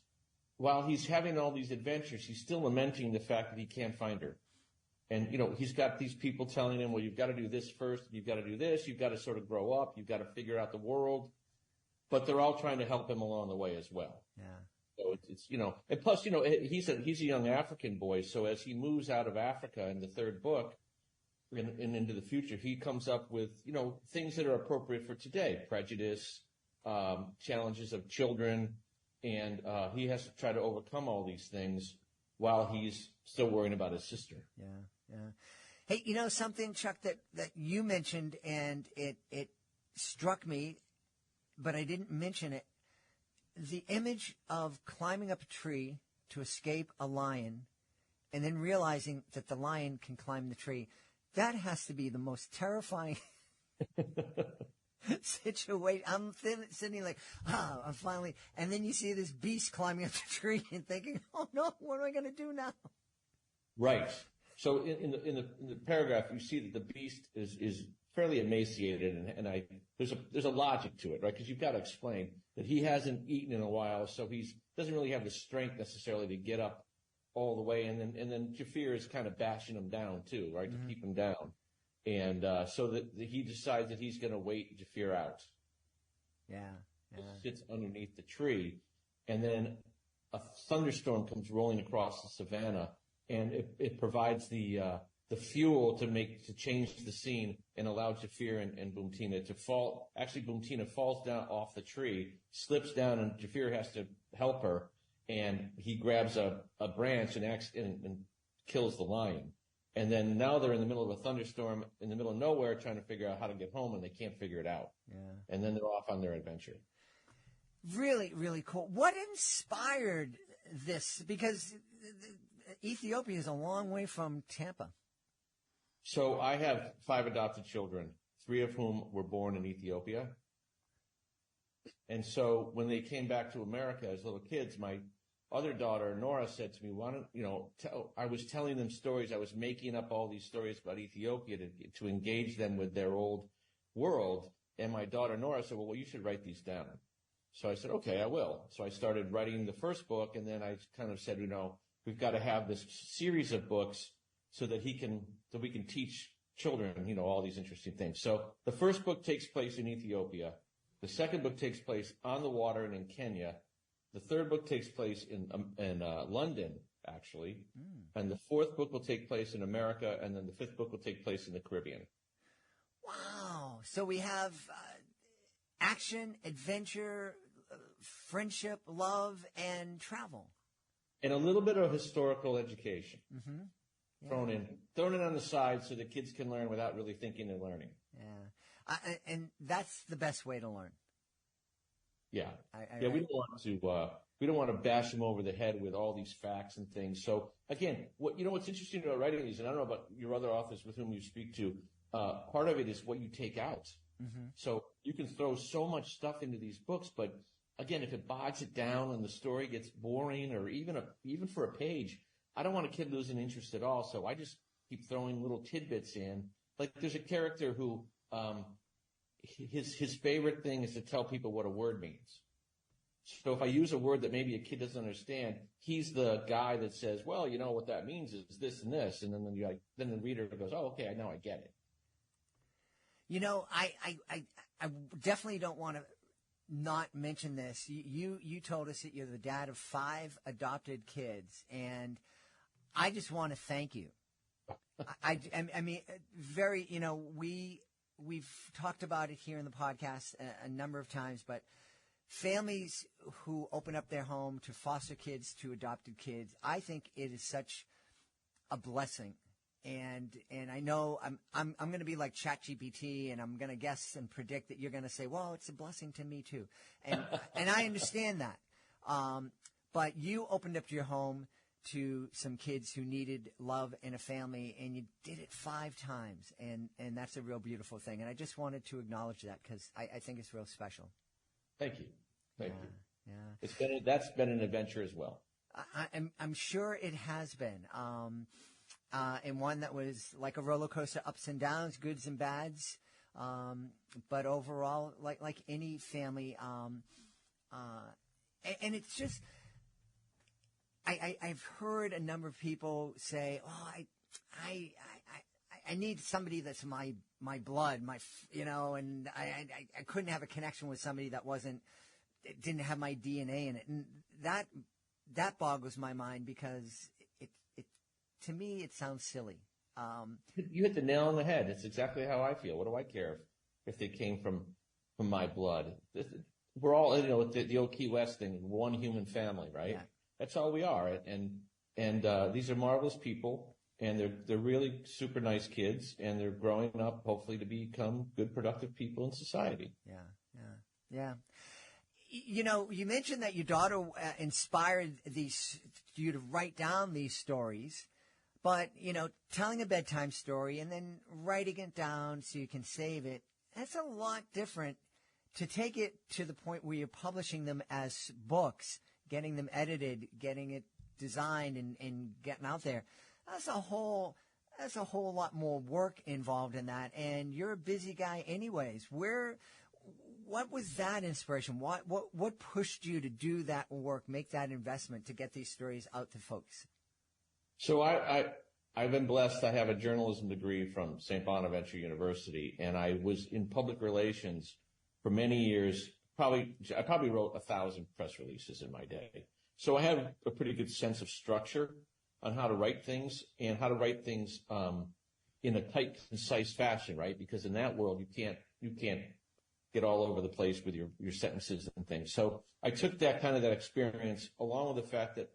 while he's having all these adventures, he's still lamenting the fact that he can't find her. And, he's got these people telling him, well, you've got to do this first, you've got to do this, you've got to sort of grow up, you've got to figure out the world. But they're all trying to help him along the way as well. Yeah. So it's and plus, he's a young African boy, so as he moves out of Africa in the 3rd book, and into the future, he comes up with, things that are appropriate for today, prejudice, challenges of children, and he has to try to overcome all these things while he's still worrying about his sister. Yeah. Hey, something, Chuck, that you mentioned, and it struck me, but I didn't mention it. The image of climbing up a tree to escape a lion and then realizing that the lion can climb the tree. That has to be the most terrifying situation. I'm sitting like, I'm finally, and then you see this beast climbing up the tree and thinking, oh no, what am I going to do now? Right. So in the paragraph, you see that the beast is fairly emaciated, and there's a logic to it, right? Because you've got to explain that he hasn't eaten in a while, so he doesn't really have the strength necessarily to get up all the way, and then Jafir is kind of bashing him down too, right, to keep him down, and so that he decides that he's going to wait Jafir out. Yeah. He sits underneath the tree, and then a thunderstorm comes rolling across the savannah, and it provides the fuel to change the scene and allow Jafir and Butina to fall. Actually, Butina falls down off the tree, slips down, and Jafir has to help her. And he grabs a branch and kills the lion. And then now they're in the middle of a thunderstorm in the middle of nowhere trying to figure out how to get home, and they can't figure it out. Yeah. And then they're off on their adventure. Really, really cool. What inspired this? Because Ethiopia is a long way from Tampa. So I have 5 adopted children, 3 of whom were born in Ethiopia. And so when they came back to America as little kids, my other daughter, Nora, said to me, why don't, I was telling them stories. I was making up all these stories about Ethiopia to engage them with their old world. And my daughter, Nora, said, well, you should write these down. So I said, okay, I will. So I started writing the first book, and then I kind of said, we've got to have this series of books so that we can teach children, all these interesting things. So the first book takes place in Ethiopia. The second book takes place on the water and in Kenya. The third book takes place in London, actually. And the fourth book will take place in America, and then the fifth book will take place in the Caribbean. Wow. So we have action, adventure, friendship, love, and travel. And a little bit of historical education Yeah. thrown in on the side so the kids can learn without really thinking they're learning. Yeah. And that's the best way to learn. Yeah. We don't want to bash them over the head with all these facts and things. So again, what's interesting about writing these, and I don't know about your other authors with whom you speak to, part of it is what you take out. So you can throw so much stuff into these books, but again, if it bogs it down and the story gets boring, or even for a page, I don't want a kid losing interest at all. So I just keep throwing little tidbits in. Like there's a character who his favorite thing is to tell people what a word means. So if I use a word that maybe a kid doesn't understand, he's the guy that says, well, you know what that means is this and this. And then then the reader goes, oh, okay, now I get it. You know, I definitely don't want to not mention this. You told us that you're the dad of 5 adopted kids, and I just want to thank you. I mean, very, we've talked about it here in the podcast a number of times, but families who open up their home to foster kids, to adopted kids, I think it is such a blessing. And I know I'm going to be like ChatGPT, and I'm going to guess and predict that you're going to say, well, it's a blessing to me too. And I understand that. But you opened up your home to some kids who needed love and a family, and you did it 5 times. And that's a real beautiful thing. And I just wanted to acknowledge that because I think it's real special. Thank you. Thank you. Yeah. That's been an adventure as well. I'm sure it has been. And one that was like a roller coaster, ups and downs, goods and bads. But overall, like any family, and it's just, I've heard a number of people say, oh, I need somebody that's my blood, and I couldn't have a connection with somebody that didn't have my DNA in it. And that boggles my mind because to me, it sounds silly. You hit the nail on the head. It's exactly how I feel. What do I care if they came from my blood? We're all, the old Key West thing, one human family, right? Yeah. That's all we are. And these are marvelous people, and they're really super nice kids, and they're growing up, hopefully, to become good, productive people in society. Yeah. You mentioned that your daughter inspired you to write down these stories. But, telling a bedtime story and then writing it down so you can save it, that's a lot different to take it to the point where you're publishing them as books, getting them edited, getting it designed and getting out there. That's a whole lot more work involved in that. And you're a busy guy anyways. What was that inspiration? What pushed you to do that work, make that investment to get these stories out to folks? So I've been blessed. I have a journalism degree from St. Bonaventure University, and I was in public relations for many years. I probably wrote 1,000 press releases in my day. So I have a pretty good sense of structure on how to write things and how to write things in a tight, concise fashion, right? Because in that world, you can't get all over the place with your sentences and things. So I took that experience along with the fact that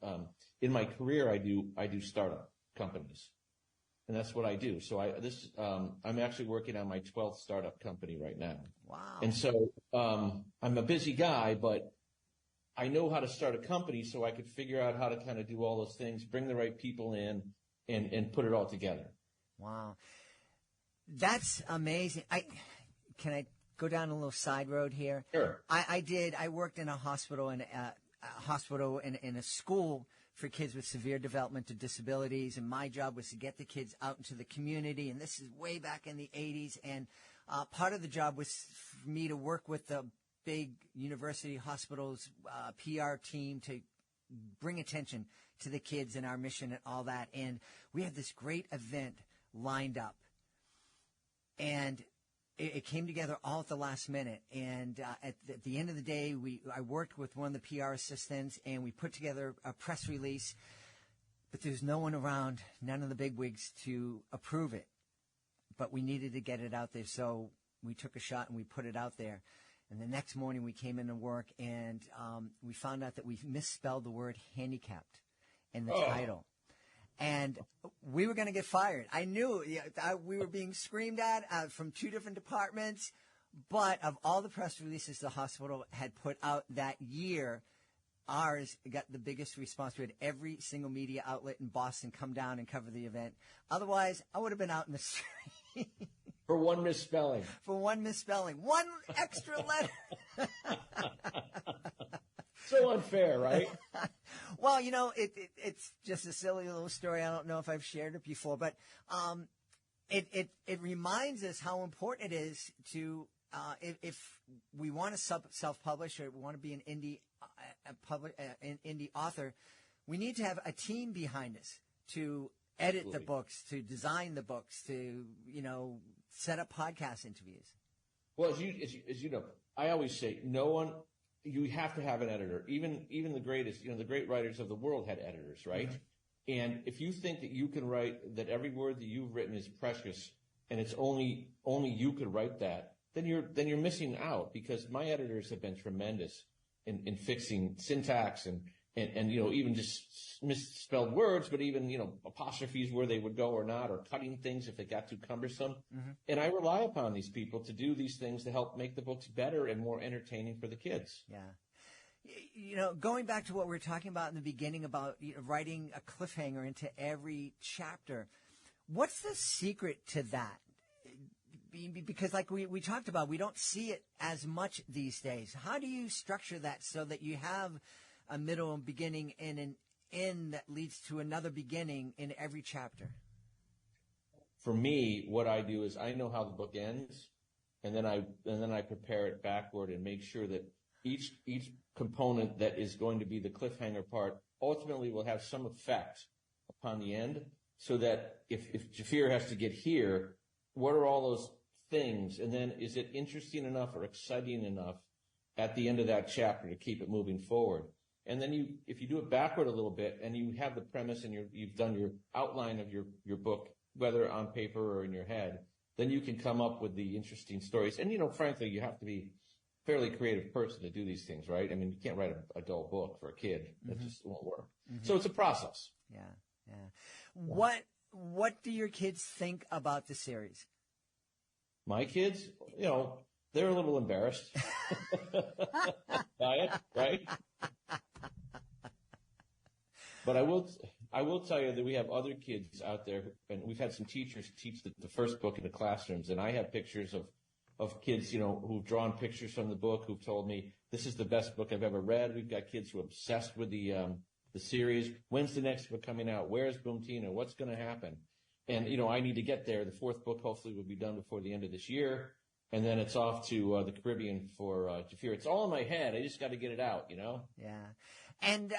in my career I do startup companies, and that's what I do. So I'm actually working on my 12th startup company right now. Wow! And so I'm a busy guy, but I know how to start a company, so I could figure out how to kind of do all those things, bring the right people in, and put it all together. Wow, that's amazing. Can I go down a little side road here? Sure. I worked in a hospital and in a school for kids with severe developmental disabilities, and my job was to get the kids out into the community, and this is way back in the 80s, and part of the job was for me to work with the big university hospitals PR team to bring attention to the kids and our mission and all that, and we had this great event lined up, and it came together all at the last minute, and at the end of the day, I worked with one of the PR assistants, and we put together a press release, but there's no one around, none of the bigwigs to approve it. But we needed to get it out there, so we took a shot and we put it out there. And the next morning we came into work and we found out that we misspelled the word handicapped in the title. And we were going to get fired. I knew we were being screamed at from 2 different departments. But of all the press releases the hospital had put out that year, ours got the biggest response. We had every single media outlet in Boston come down and cover the event. Otherwise, I would have been out in the street. For one misspelling. For one misspelling. One extra letter. So unfair, right? Well, it's just a silly little story. I don't know if I've shared it before, but it reminds us how important it is to if we want to self-publish or we want to be an indie indie author, we need to have a team behind us to edit Absolutely. the books, to design the books, to set up podcast interviews. Well, as you know, I always say, you have to have an editor. Even the greatest, the great writers of the world had editors, right? Mm-hmm. And if you think that you can write, that every word that you've written is precious, and it's only you could write that, then you're missing out, because my editors have been tremendous in fixing syntax and even just misspelled words, but even apostrophes where they would go or not, or cutting things if it got too cumbersome. Mm-hmm. And I rely upon these people to do these things to help make the books better and more entertaining for the kids. Yeah. Going back to what we were talking about in the beginning about writing a cliffhanger into every chapter, what's the secret to that? Because like we talked about, we don't see it as much these days. How do you structure that so that you have a middle and beginning and an end that leads to another beginning in every chapter? For me, what I do is I know how the book ends, and then I prepare it backward and make sure that each component that is going to be the cliffhanger part ultimately will have some effect upon the end, so that if Jafir has to get here, what are all those things? And then is it interesting enough or exciting enough at the end of that chapter to keep it moving forward? And then if you do it backward a little bit and you have the premise and you've done your outline of your book, whether on paper or in your head, then you can come up with the interesting stories. And, frankly, you have to be a fairly creative person to do these things, right? I mean, you can't write a dull book for a kid. That mm-hmm. just won't work. Mm-hmm. So it's a process. Yeah. What do your kids think about the series? My kids, they're a little embarrassed by it, right? But I will tell you that we have other kids out there, and we've had some teachers teach the first book in the classrooms, and I have pictures of kids, who've drawn pictures from the book, who've told me this is the best book I've ever read. We've got kids who are obsessed with the series. When's the next book coming out? Where's Butina? What's going to happen? And, I need to get there. The 4th book hopefully will be done before the end of this year. And then it's off to the Caribbean for Jafir. It's all in my head. I just got to get it out, Yeah. And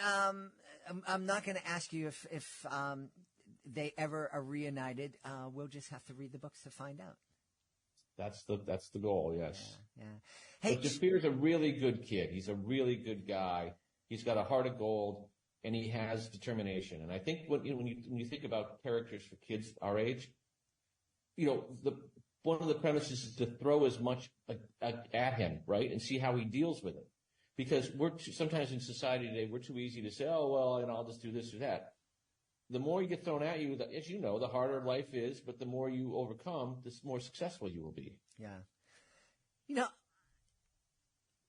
I'm not going to ask you if they ever are reunited. We'll just have to read the books to find out. That's the goal, yes. Yeah. Hey, but Jafir's a really good kid. He's a really good guy. He's got a heart of gold, and he has determination. And I think when you think about characters for kids our age, one of the premises is to throw as much at him, right, and see how he deals with it. Because sometimes in society today, we're too easy to say, oh, well, I'll just do this or that. The more you get thrown at you, as you know, the harder life is, but the more you overcome, the more successful you will be. Yeah.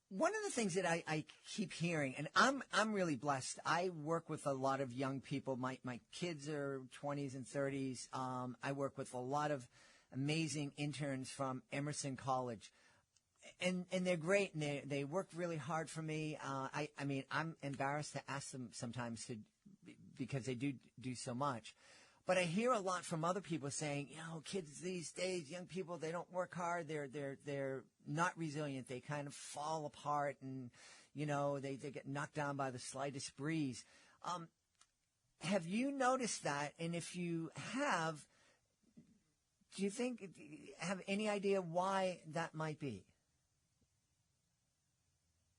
One of the things that I keep hearing, and I'm really blessed. I work with a lot of young people. My kids are 20s and 30s. I work with a lot of amazing interns from Emerson College. And they're great, and they work really hard for me. I mean, I'm embarrassed to ask them sometimes because they do so much. But I hear a lot from other people saying, kids these days, young people, they don't work hard. They're not resilient. They kind of fall apart, and they get knocked down by the slightest breeze. Have you noticed that? And if you have, do you have any idea why that might be?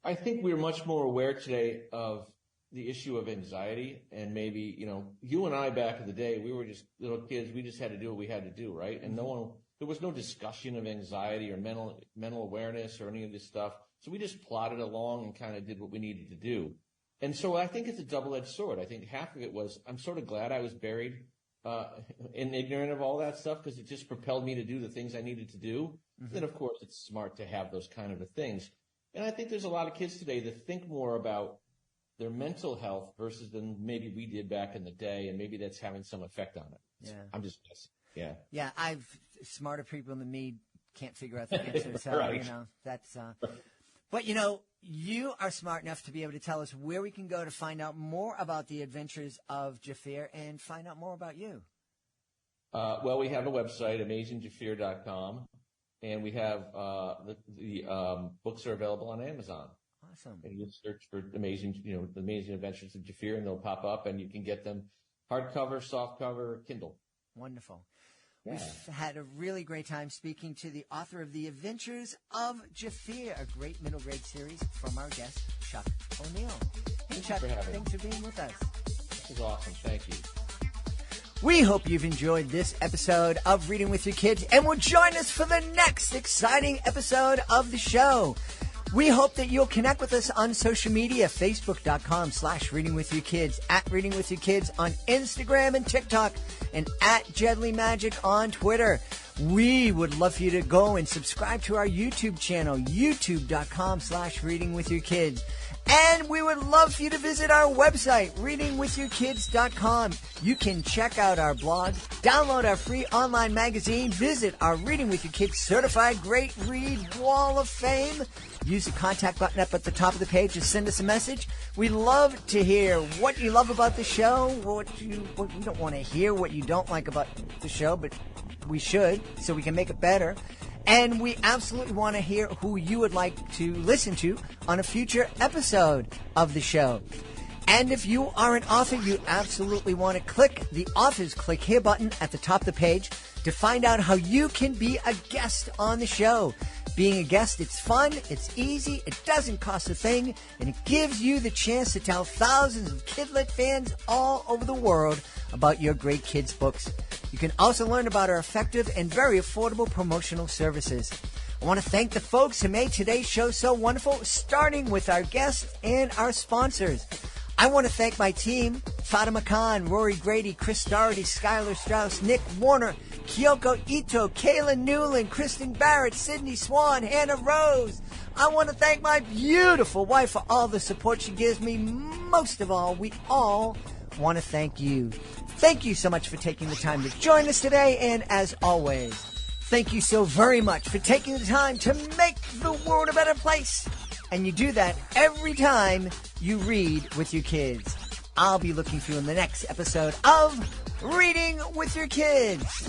I think we're much more aware today of the issue of anxiety, and maybe, you and I back in the day, we were just little kids. We just had to do what we had to do, right? And no one there was no discussion of anxiety or mental awareness or any of this stuff. So we just plodded along and kind of did what we needed to do. And so I think it's a double-edged sword. I think half of it was, I'm sort of glad I was buried and ignorant of all that stuff, because it just propelled me to do the things I needed to do. Mm-hmm. Then, of course, it's smart to have those kind of things. And I think there's a lot of kids today that think more about their mental health versus than maybe we did back in the day, and maybe that's having some effect on it. Yeah. I'm just guessing. Yeah. Yeah, smarter people than me can't figure out the answer. So, right. That's but, you are smart enough to be able to tell us where we can go to find out more about the Adventures of Jafir and find out more about you. Well, we have a website, AmazingJafir.com, and we have the books are available on Amazon. Awesome. And you search for the Amazing Adventures of Jafir, and they'll pop up, and you can get them hardcover, softcover, Kindle. Wonderful. Yeah. We've had a really great time speaking to the author of The Adventures of Jafir, a great middle grade series from our guest, Chuck O'Neill. Hey, Chuck, thanks for being with us. This is awesome. Thank you. We hope you've enjoyed this episode of Reading with Your Kids and will join us for the next exciting episode of the show. We hope that you'll connect with us on social media, Facebook.com/ReadingWithYourKids, @ReadingWithYourKids on Instagram and TikTok, and @JedleyMagic on Twitter. We would love for you to go and subscribe to our YouTube channel, YouTube.com/ReadingWithYourKids. And we would love for you to visit our website, readingwithyourkids.com. You can check out our blog, download our free online magazine, visit our Reading with Your Kids Certified Great Read Wall of Fame. Use the contact button up at the top of the page to send us a message. We love to hear what you love about the show. We don't want to hear what you don't like about the show, but we should, so we can make it better. And we absolutely want to hear who you would like to listen to on a future episode of the show. And if you are an author, you absolutely want to click the Authors Click Here button at the top of the page to find out how you can be a guest on the show. Being a guest, it's fun, it's easy, it doesn't cost a thing, and it gives you the chance to tell thousands of Kidlit fans all over the world about your great kids' books. You can also learn about our effective and very affordable promotional services. I want to thank the folks who made today's show so wonderful, starting with our guests and our sponsors. I want to thank my team, Fatima Khan, Rory Grady, Chris Doherty, Skylar Strauss, Nick Warner, Kyoko Ito, Kayla Newland, Kristen Barrett, Sydney Swan, Hannah Rose. I want to thank my beautiful wife for all the support she gives me. Most of all, we all want to thank you. Thank you so much for taking the time to join us today, and as always, thank you so very much for taking the time to make the world a better place. And you do that every time you read with your kids. I'll be looking for you in the next episode of Reading with Your Kids.